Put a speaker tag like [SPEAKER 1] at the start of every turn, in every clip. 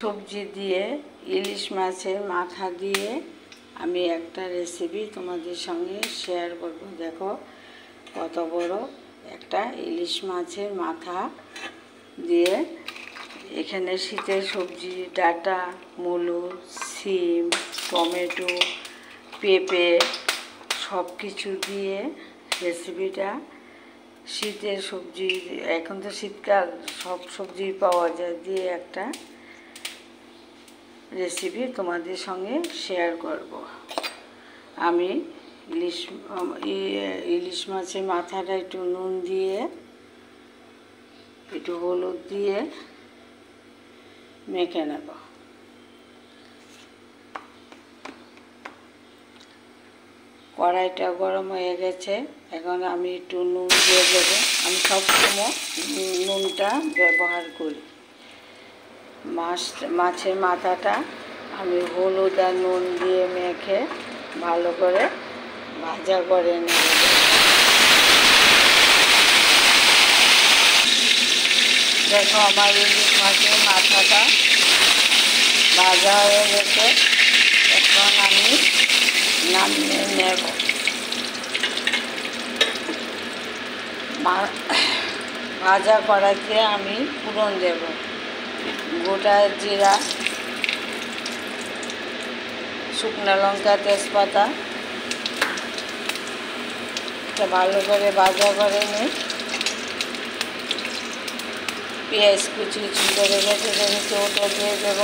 [SPEAKER 1] সবজি দিয়ে ইলিশ মাছের মাথা দিয়ে আমি একটা রেসিপি তোমাদের সঙ্গে শেয়ার করব। দেখো কত বড় একটা ইলিশ মাছের মাথা দিয়ে এখানে শীতের সবজি ডাঁটা, মূলো, সিম, টমেটো, পেঁপে সব কিছু দিয়ে রেসিপিটা শীতের সবজি, এখন তো শীতকাল, সব সবজি পাওয়া যায়, দিয়ে একটা রেসিপি তোমাদের সঙ্গে শেয়ার করব। আমি ইলিশ মাছের মাথাটা একটু নুন দিয়ে একটু হলুদ দিয়ে মেখে নেব। কড়াইটা গরম হয়ে গেছে, এখন আমি একটু নুন দিয়ে দেবো। আমি সবসময় নুনটা ব্যবহার করি। মাছের মাথাটা আমি হলুদ আর নুন দিয়ে মেখে ভালো করে ভাজা করে নেব। দেখো আমার ইলিশ মাছের মাথাটা ভাজা হয়ে গেছে, এখন আমি নামিয়ে নেব। ভাজা কড়াইতে আমি ফোড়ন দেব। গোটা জিরা, শুকনো লঙ্কা, তেজপাতা, এটা ভালো করে ভাজা করে নিই। পেঁয়াজ কুচি করে রেখে রেখেছি, ওটা দিয়ে দেব।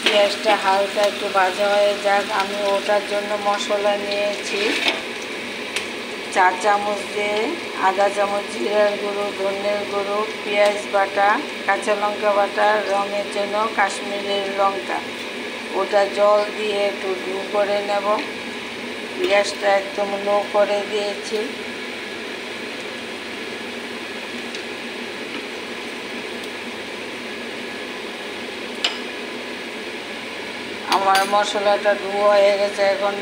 [SPEAKER 1] পেঁয়াজটা হালকা একটু ভাজা হয়ে যাক, আমি ওটার জন্য মশলা নিয়েছি 4 চামচ দিয়ে আধা চামচ জিরার গুঁড়ো, ধনের গুঁড়ো, পেঁয়াজ বাটা, কাঁচা লঙ্কা বাটা, রঙের জন্য কাশ্মীরের লঙ্কা। ওটা জল দিয়ে একটু ডু করে নেব। গ্যাসটা একদম লো করে দিয়েছি। আমার মশলাটা ডু হয়ে গেছে, এখন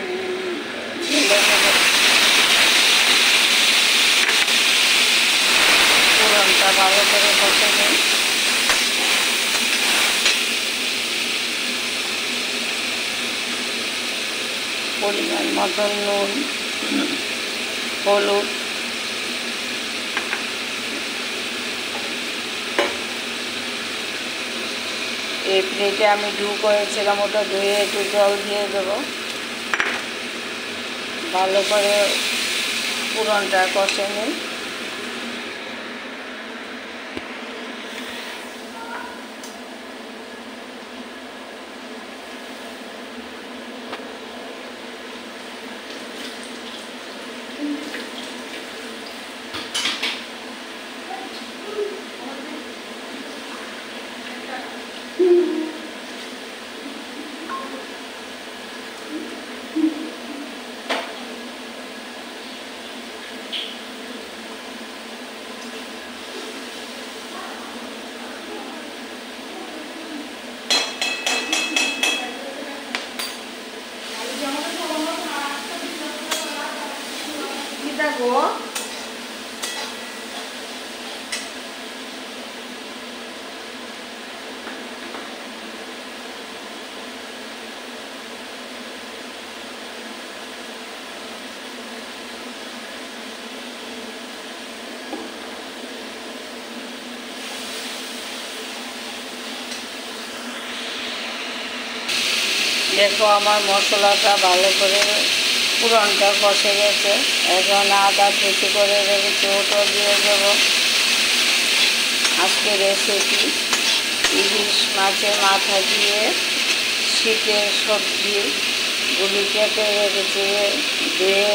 [SPEAKER 1] ঢেলে নেব। ফোড়নটা ভালো করে কষে নিই। পরিমাণ মতন নুন, হলুদ, এই প্লেটে আমি ডু করেছিলাম, ওটা ধুয়ে একটু জল দিয়ে দেবো। ভালো করে ফোড়নটা কষে নিই। দেখো দেখো আমার মশলাটা ভালো করে পুরনটা কষে গেছে। এখন আদা কুচি করে রেখেছি, ওটা দিয়ে দেব। আজকে রেসিপি ইলিশ মাছের মাথা দিয়ে শীতের সবজিগুলি কেটে রেখেছি, ধুয়ে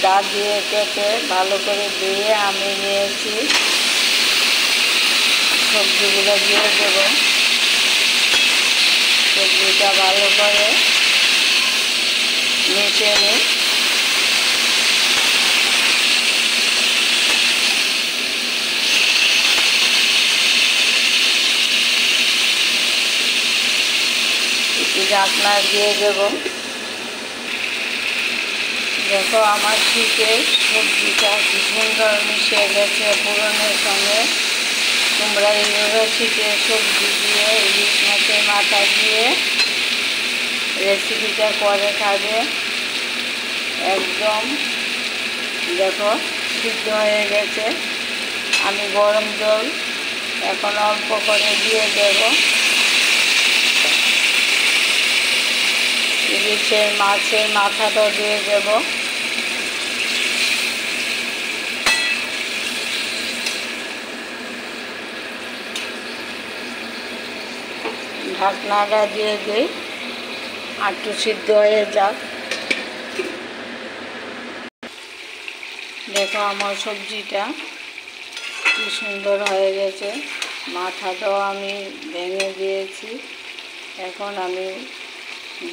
[SPEAKER 1] দা দিয়ে কেটে ভালো করে ধুয়ে আমি নিয়েছি। সবজিগুলো দিয়ে দেব। সবজিটা ভালো করে মিশিয়ে নিই। একটু ঢাকনা দিয়ে দেব। দেখো আমার শীতের সবজিটা কি সুন্দর মিশে গেছে পুরনের সঙ্গে। তোমরা এইভাবে শীতের সবজি দিয়ে ইলিশ মাছের মাথা দিয়ে রেসিপিটা করে খাবে। একদম দেখো সিদ্ধ হয়ে গেছে। আমি গরম জল এখন অল্প করে দিয়ে দেব। ইলিশের মাছের মাথাটা দিয়ে দেব। ঢাকনাটা দিয়ে দিই, একটু সিদ্ধ হয়ে যাক। দেখো আমার সবজিটা কি সুন্দর হয়ে গেছে। মাথাটাও আমি ভেঙে দিয়েছি। এখন আমি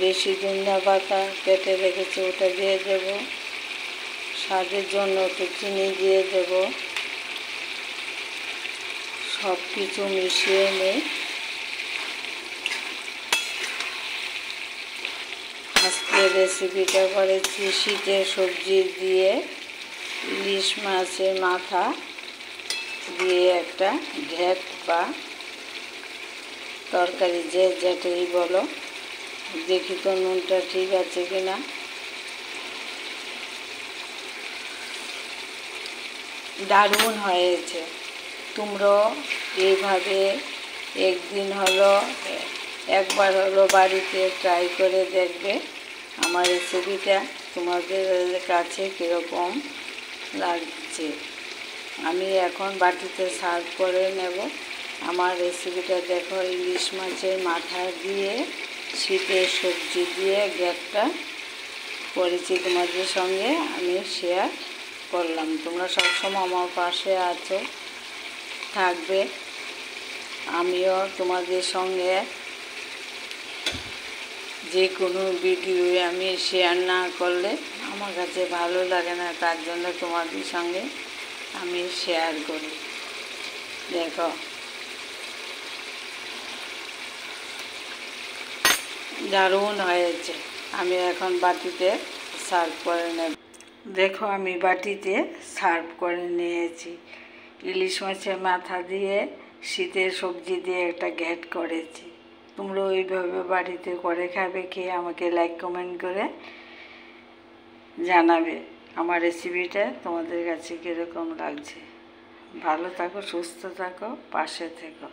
[SPEAKER 1] দেশি ধনিয়া পাতা কেটে রেখেছি, ওটা দিয়ে দেব। স্বাদের জন্য একটু চিনি দিয়ে দেব। সব কিছু মিশিয়ে নিই। আজকে রেসিপিটা করেছি শীতের সবজি দিয়ে ইলিশ মাছের মাথা দিয়ে একটা ঘ্যাট বা তরকারি, যে যেটাই বলো। দেখি তো নুনটা ঠিক আছে কিনা। দারুণ হয়েছে। তোমরাও এইভাবে একবার হলো বাড়িতে ট্রাই করে দেখবে। আমার রেসিপিটা তোমাদের কাছে কীরকম লাগছে। আমি এখন বাটিতে সার্ভ করে নেব। আমার রেসিপিটা দেখো, ইলিশ মাছের মাথা দিয়ে শীতের সবজি দিয়ে ঘ্যাটটা করেছি, তোমাদের সঙ্গে আমি শেয়ার করলাম। তোমরা সবসময় আমার পাশে আছো, থাকবে। আমিও তোমাদের সঙ্গে যে কোনো ভিডিও আমি শেয়ার না করলে আমার কাছে ভালো লাগে না, তার জন্য তোমাদের সঙ্গে আমি শেয়ার করি। দেখো দারুণ হয়েছে। আমি এখন বাটিতে সার্ভ করে নেব। দেখো আমি বাটিতে সার্ভ করে নিয়েছি। ইলিশ মাছের মাথা দিয়ে শীতের সবজি দিয়ে একটা ঘ্যাট করেছি। তোমরা ওইভাবে বাড়িতে করে খাবে, খেয়ে আমাকে লাইক কমেন্ট করে জানাবে আমার রেসিপিটা তোমাদের কাছে কীরকম লাগছে। ভালো থাকো, সুস্থ থাকো, পাশে থেকো।